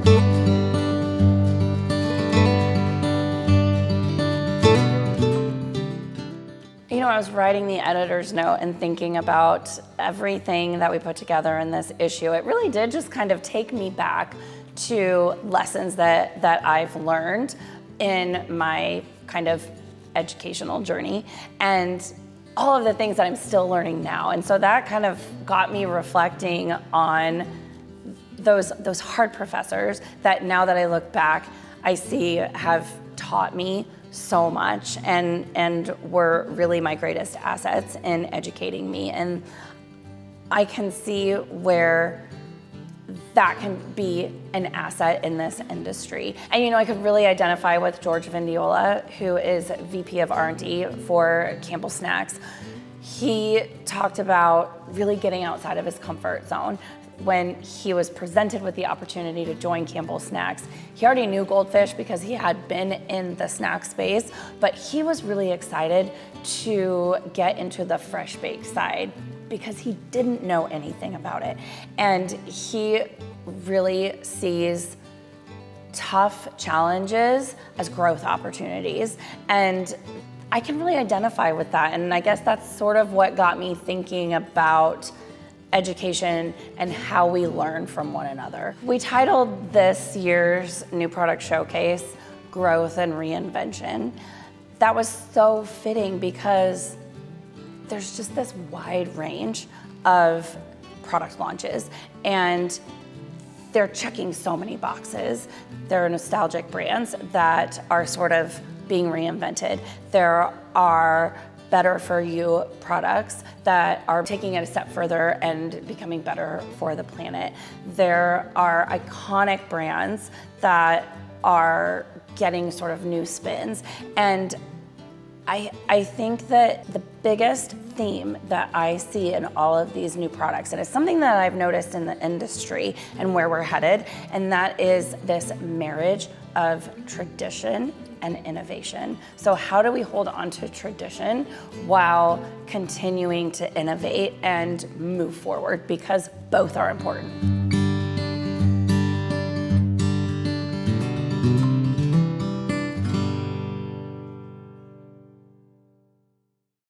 You know, I was writing the editor's note and thinking about everything that we put together in this issue. It really did just kind of take me back to lessons that I've learned in my kind of educational journey and all of the things that I'm still learning now. And so that kind of got me reflecting on those hard professors that now that I look back, I see have taught me so much and were really my greatest assets in educating me. And I can see where that can be an asset in this industry. And you know, I could really identify with George Vendiola, who is VP of R&D for Campbell Snacks. He talked about really getting outside of his comfort zone. When he was presented with the opportunity to join Campbell Snacks, he already knew Goldfish because he had been in the snack space, but he was really excited to get into the fresh baked side because he didn't know anything about it. And he really sees tough challenges as growth opportunities. And I can really identify with that. And I guess that's sort of what got me thinking about education and how we learn from one another. We titled this year's new product showcase, Growth and Reinvention. That was so fitting because there's just this wide range of product launches and they're checking so many boxes. There are nostalgic brands that are sort of being reinvented. There are better for you products that are taking it a step further and becoming better for the planet. There are iconic brands that are getting sort of new spins. And I think that the biggest theme that I see in all of these new products, and it's something that I've noticed in the industry and where we're headed, and that is this marriage of tradition and innovation. So how do we hold on to tradition while continuing to innovate and move forward? Because both are important.